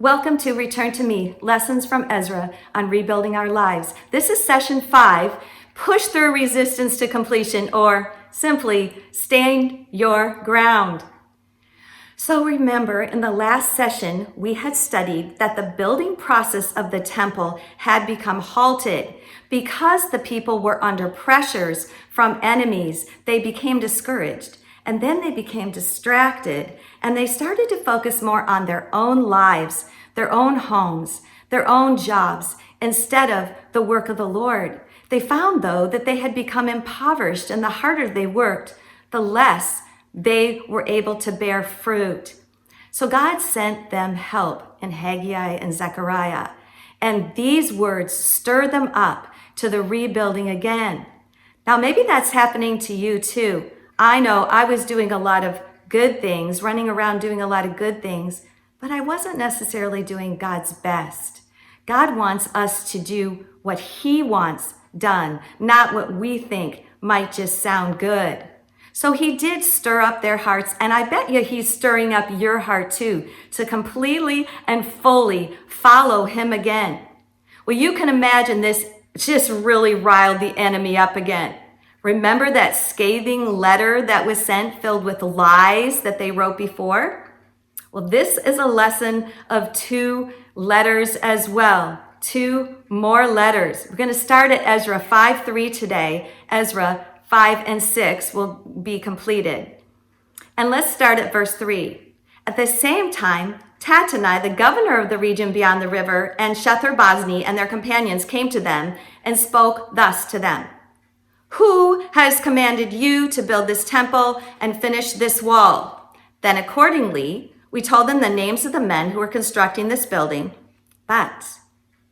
Welcome to Return to Me, Lessons from Ezra on Rebuilding Our Lives. This is session 5, Push Through Resistance to Completion, or simply Stand Your Ground. So remember, in the last session, we had studied that the building process of the temple had become halted. Because the people were under pressures from enemies, they became discouraged. And then they became distracted, and they started to focus more on their own lives, their own homes, their own jobs, instead of the work of the Lord. They found, though, that they had become impoverished, and the harder they worked, the less they were able to bear fruit. So God sent them help in Haggai and Zechariah, and these words stirred them up to the rebuilding again. Now, maybe that's happening to you too. I know I was doing a lot of good things, running around doing a lot of good things, but I wasn't necessarily doing God's best. God wants us to do what He wants done, not what we think might just sound good. So He did stir up their hearts, and I bet you He's stirring up your heart too, to completely and fully follow Him again. Well, you can imagine this just really riled the enemy up again. Remember that scathing letter that was sent filled with lies that they wrote before? Well, this is a lesson of 2 letters as well. 2 more letters. We're going to start at Ezra 5:3 today. Ezra 5 and 6 will be completed. And let's start at verse 3. At the same time, Tattenai, the governor of the region beyond the river, and Shethar-Bozni and their companions came to them and spoke thus to them. Who has commanded you to build this temple and finish this wall? Then accordingly, we told them the names of the men who were constructing this building. But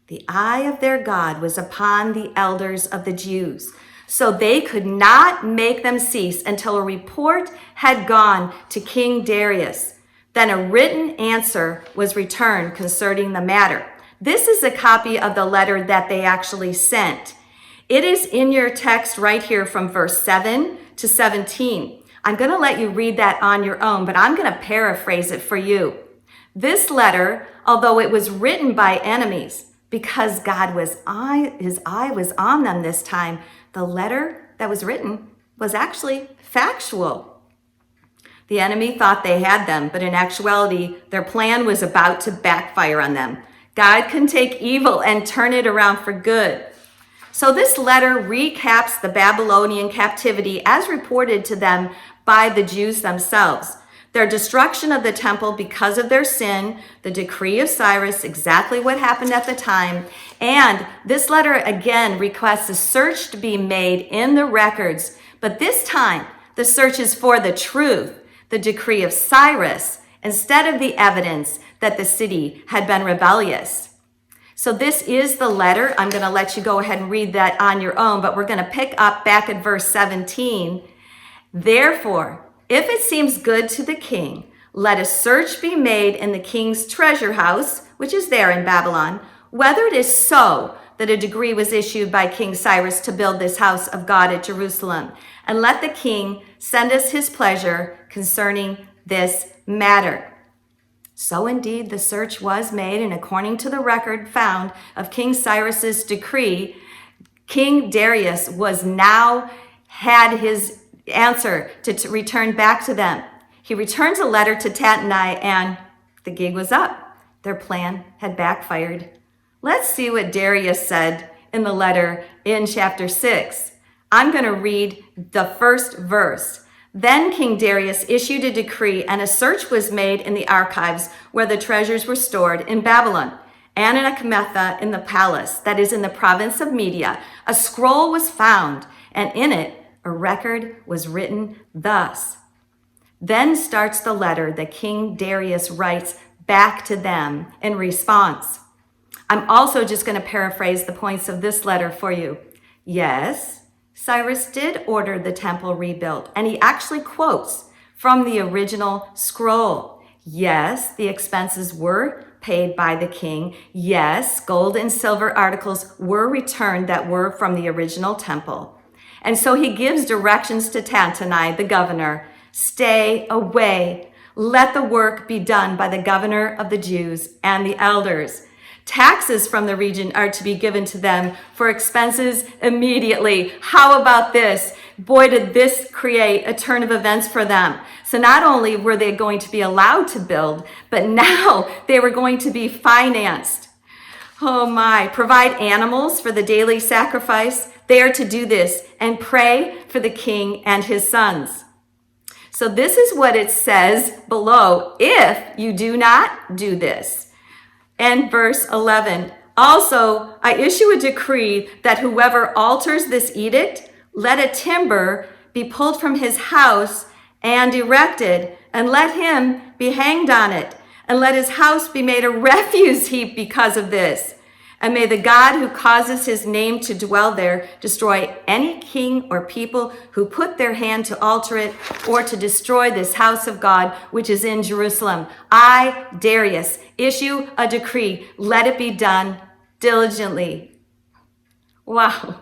the eye of their God was upon the elders of the Jews, so they could not make them cease until a report had gone to King Darius. Then a written answer was returned concerning the matter. This is a copy of the letter that they actually sent. It is in your text right here from verse 7 to 17. I'm going to let you read that on your own, but I'm going to paraphrase it for you. This letter, although it was written by enemies, because His eye was on them this time, the letter that was written was actually factual. The enemy thought they had them, but in actuality, their plan was about to backfire on them. God can take evil and turn it around for good. So this letter recaps the Babylonian captivity as reported to them by the Jews themselves. Their destruction of the temple because of their sin, the decree of Cyrus, exactly what happened at the time. And this letter again requests a search to be made in the records. But this time, the search is for the truth, the decree of Cyrus, instead of the evidence that the city had been rebellious. So this is the letter. I'm going to let you go ahead and read that on your own, but we're going to pick up back at verse 17. Therefore, if it seems good to the king, let a search be made in the king's treasure house, which is there in Babylon, whether it is so that a decree was issued by King Cyrus to build this house of God at Jerusalem. And let the king send us his pleasure concerning this matter. So indeed, the search was made, and according to the record found of King Cyrus's decree, King Darius had his answer to return back to them. He returns a letter to Tattenai, and the gig was up. Their plan had backfired. Let's see what Darius said in the letter in chapter 6. I'm going to read the first verse. Then King Darius issued a decree, and a search was made in the archives where the treasures were stored in Babylon, and in Ecmetha in the palace, that is in the province of Media. A scroll was found, and in it a record was written thus. Then starts the letter that King Darius writes back to them in response. I'm also just going to paraphrase the points of this letter for you. Yes, Cyrus did order the temple rebuilt, and he actually quotes from the original scroll. Yes, the expenses were paid by the king. Yes, gold and silver articles were returned that were from the original temple. And so he gives directions to Tattenai, the governor. Stay away. Let the work be done by the governor of the Jews and the elders. Taxes from the region are to be given to them for expenses immediately. How about this? Boy, did this create a turn of events for them. So not only were they going to be allowed to build, but now they were going to be financed. Oh my, provide animals for the daily sacrifice. They are to do this and pray for the king and his sons. So this is what it says below if you do not do this. And verse 11, also, I issue a decree that whoever alters this edict, let a timber be pulled from his house and erected, and let him be hanged on it, and let his house be made a refuse heap because of this. And may the God who causes his name to dwell there destroy any king or people who put their hand to alter it or to destroy this house of God, which is in Jerusalem. I, Darius, issue a decree. Let it be done diligently. Wow.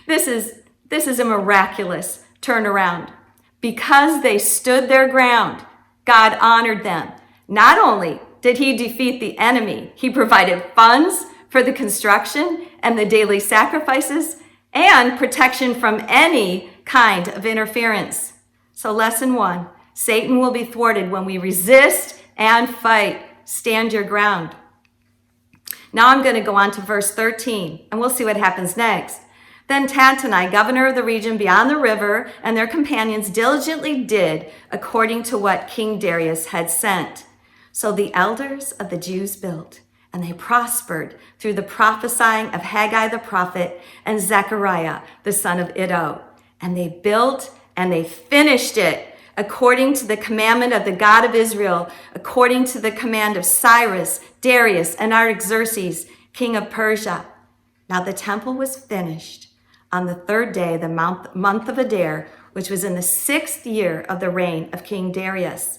This is a miraculous turnaround. Because they stood their ground, God honored them. Not only did he defeat the enemy, he provided funds for the construction and the daily sacrifices and protection from any kind of interference. So lesson 1, Satan will be thwarted when we resist and fight. Stand your ground. Now I'm going to go on to verse 13 and we'll see what happens next. Then Tattenai, governor of the region beyond the river, and their companions diligently did according to what King Darius had sent. So the elders of the Jews built, and they prospered through the prophesying of Haggai the prophet and Zechariah the son of Iddo. And they built and they finished it according to the commandment of the God of Israel, according to the command of Cyrus, Darius, and Artaxerxes, king of Persia. Now the temple was finished on the 3rd day of the month of Adar, which was in the 6th year of the reign of King Darius.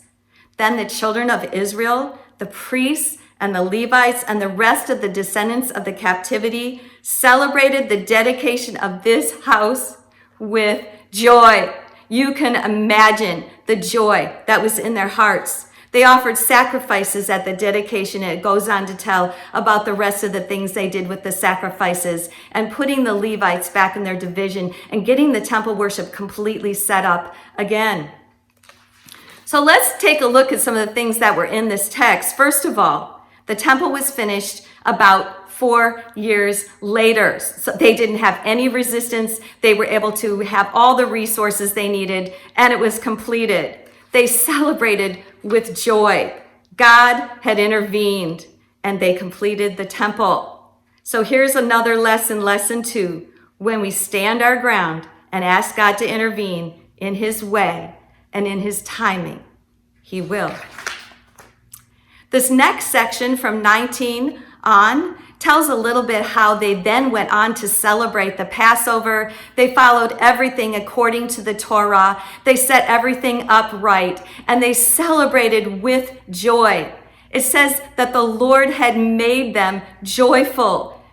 Then the children of Israel, the priests, and the Levites and the rest of the descendants of the captivity celebrated the dedication of this house with joy. You can imagine the joy that was in their hearts. They offered sacrifices at the dedication. It goes on to tell about the rest of the things they did with the sacrifices and putting the Levites back in their division and getting the temple worship completely set up again. So let's take a look at some of the things that were in this text. First of all, the temple was finished about 4 years later. So they didn't have any resistance. They were able to have all the resources they needed, and it was completed. They celebrated with joy. God had intervened, and they completed the temple. So here's another lesson, lesson 2. When we stand our ground and ask God to intervene in his way and in his timing, he will. This next section from 19 on tells a little bit how they then went on to celebrate the Passover. They followed everything according to the Torah. They set everything up right, and they celebrated with joy. It says that the Lord had made them joyful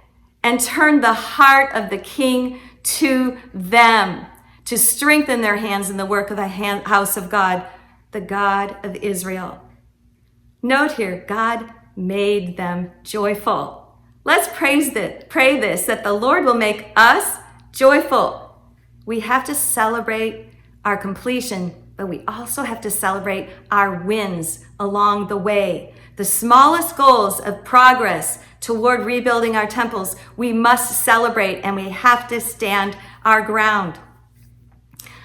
and turned the heart of the king to them to strengthen their hands in the work of the house of God, the God of Israel. Note here, God made them joyful. Let's pray this, that the Lord will make us joyful. We have to celebrate our completion, but we also have to celebrate our wins along the way. The smallest goals of progress toward rebuilding our temples, we must celebrate, and we have to stand our ground.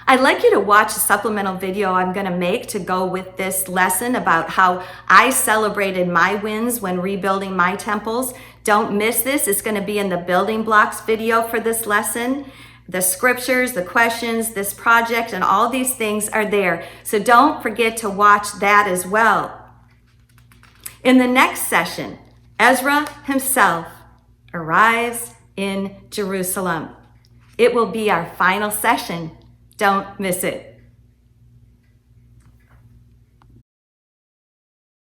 I'd like you to watch a supplemental video I'm going to make to go with this lesson about how I celebrated my wins when rebuilding my temples. Don't miss this. It's going to be in the building blocks video for this lesson. The scriptures, the questions, this project, and all these things are there. So don't forget to watch that as well. In the next session, Ezra himself arrives in Jerusalem. It will be our final session. Don't miss it.